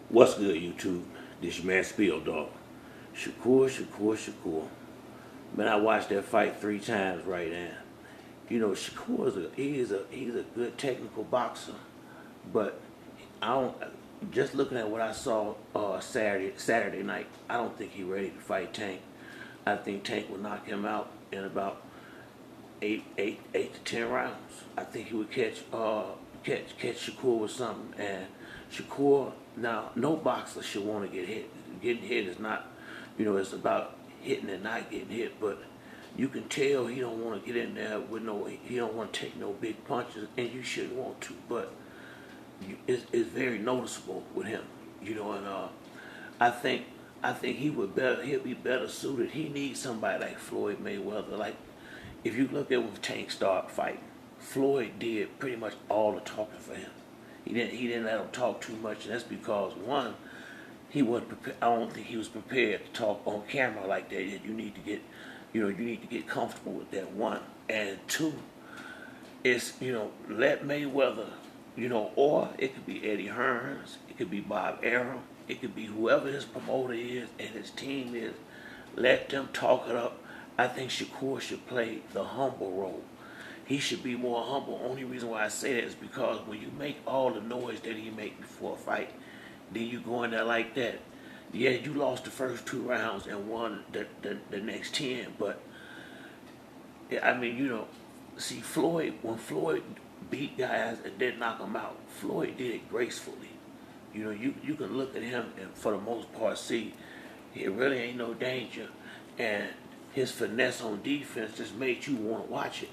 What's good, YouTube? This your man Spiel Dog. Shakur. Man, I watched that fight 3 times right now. You know, Shakur he's a good technical boxer, but I don't. Just looking at what I saw Saturday night, I don't think he's ready to fight Tank. I think Tank will knock him out in about eight to 10 rounds. I think he would catch Shakur with something. And Shakur, now no boxer should want to get hit. Getting hit is not, it's about hitting and not getting hit. But you can tell he don't want to get in there with he don't want to take no big punches, and you shouldn't want to. But it's very noticeable with him, and I think he'll be better suited. He needs somebody like Floyd Mayweather. Like, if you look at when Tank started fighting, Floyd did pretty much all the talking for him. He didn't let him talk too much, and that's because one, he wasn't prepared. I don't think he was prepared to talk on camera like that. You need to get, you need to get comfortable with that. One, and two, it's let Mayweather, or it could be Eddie Hearns, it could be Bob Arum, it could be whoever his promoter is and his team is. Let them talk it up. I think Shakur should play the humble role. He should be more humble. Only reason why I say that is because when you make all the noise that he make before a fight, then you go in there like that. Yeah, you lost the first 2 rounds and won the next 10, but I mean, see when Floyd beat guys and didn't knock them out, Floyd did it gracefully. You can look at him and for the most part see it really ain't no danger, and his finesse on defense just made you want to watch it.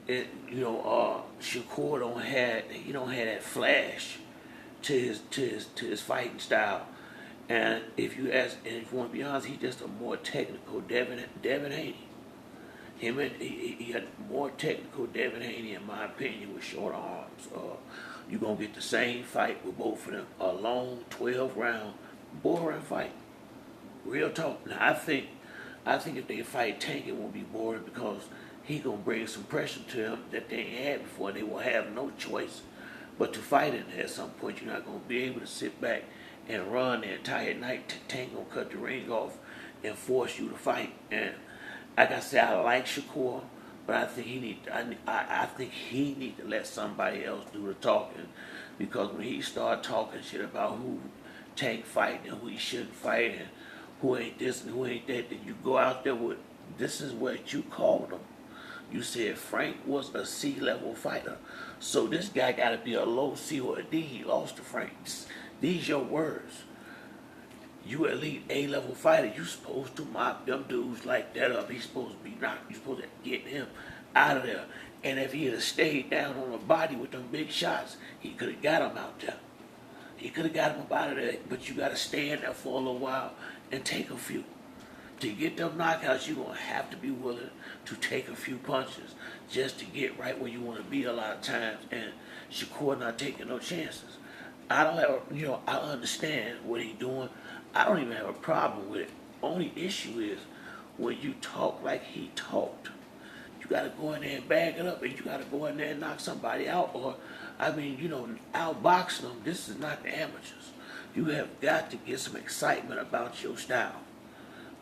Shakur don't have that flash to his fighting style. And if you want to be honest, he's just a more technical Devin Haney. He had more technical Devin Haney, in my opinion, with shorter arms. You're gonna get the same fight with both of them. A long 12-round boring fight. Real talk. Now I think if they fight Tank, it won't be boring because he gonna bring some pressure to them that they ain't had before. They will have no choice but to fight in there. At some point, you're not gonna be able to sit back and run the entire night. Tank gonna cut the ring off and force you to fight. And like I said, I like Shakur, but I think he need to let somebody else do the talking, because when he start talking shit about who Tank fighting and who he shouldn't fight and who ain't this and who ain't that, then you go out there with, this is what you called him. You said Frank was a C-level fighter. So this guy got to be a low C or a D. He lost to Frank. These your words. You elite A-level fighter. You supposed to mop them dudes like that up. He's supposed to be knocked. You supposed to get him out of there. And if he had stayed down on the body with them big shots, he could have got him out there. He could have got him up out of there. But you got to stay in there for a little while and take a few. To get them knockouts, you're going to have to be willing to take a few punches just to get right where you want to be a lot of times. And Shakur not taking no chances. I don't have, I understand what he's doing. I don't even have a problem with it. Only issue is when you talk like he talked. You got to go in there and bag it up, and you got to go in there and knock somebody out. Or, outbox them. This is not the amateurs. You have got to get some excitement about your style.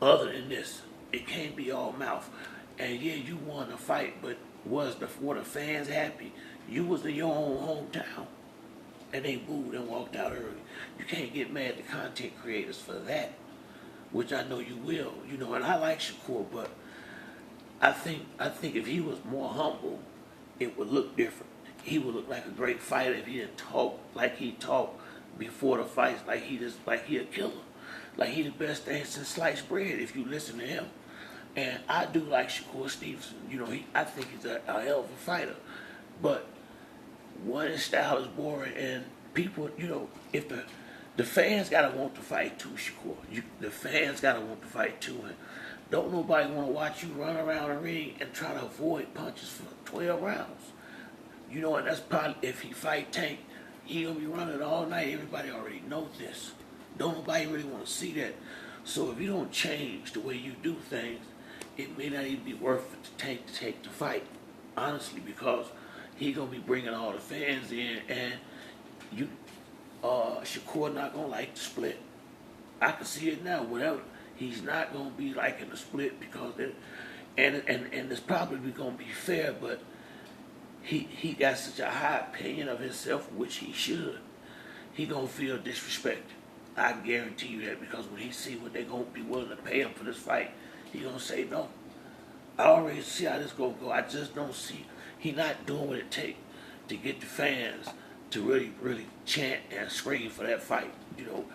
Other than this, it can't be all mouth. And yeah, you won the fight, but were the fans happy? You was in your own hometown, and they booed and walked out early. You can't get mad at the content creators for that, which I know you will. And I like Shakur, but I think if he was more humble, it would look different. He would look like a great fighter if he didn't talk like he talked before the fights, like he a killer. Like he the best thing since sliced bread if you listen to him. And I do like Shakur Stevenson. I think he's a hell of a fighter. But one, his style is boring, and people, if the fans gotta want to fight too, Shakur. The fans gotta want to fight too, and don't nobody want to watch you run around the ring and try to avoid punches for 12 rounds. And that's probably, if he fight Tank, he gonna be running all night. Everybody already knows this. Don't nobody really want to see that. So if you don't change the way you do things, it may not even be worth it to take the fight, honestly, because he gonna be bringing all the fans in, and Shakur not gonna like the split. I can see it now. Whatever, he's not gonna be liking the split because and it's probably gonna be fair, but he got such a high opinion of himself, which he should. He gonna feel disrespected. I guarantee you that, because when he see what they gonna be willing to pay him for this fight, he gonna say no. I already see how this gonna go. I just don't see he not doing what it takes to get the fans to really chant and scream for that fight. You know,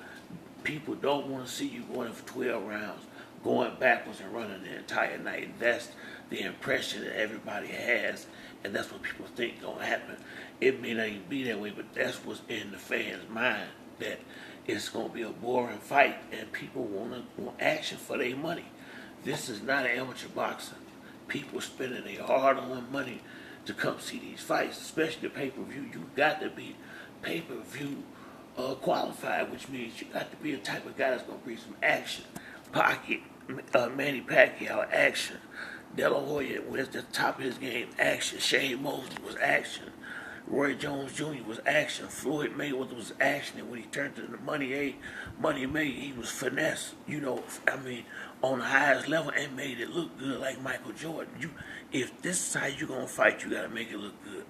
people don't want to see you going for 12 rounds, going backwards and running the entire night. That's the impression that everybody has, and that's what people think gonna happen. It may not even be that way, but that's what's in the fans' mind, that it's gonna be a boring fight, and people want action for their money. This is not an amateur boxing. People spending their hard-earned money to come see these fights, especially the pay-per-view. You got to be pay-per-view qualified, which means you got to be a type of guy that's gonna bring some action. Pocket, Manny Pacquiao, action. De La Hoya was at the top of his game, action. Shane Mosley was action. Roy Jones Jr. was action. Floyd Mayweather was action. And when he turned to the Money May, he was finesse. You know, I mean, on the highest level, and made it look good like Michael Jordan. If this is how you're gonna fight, you gotta make it look good.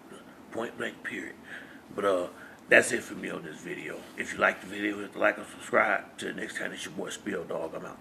Point blank, period. But that's it for me on this video. If you like the video, hit the like and subscribe. Till the next time, it's your boy Spill Dog. I'm out.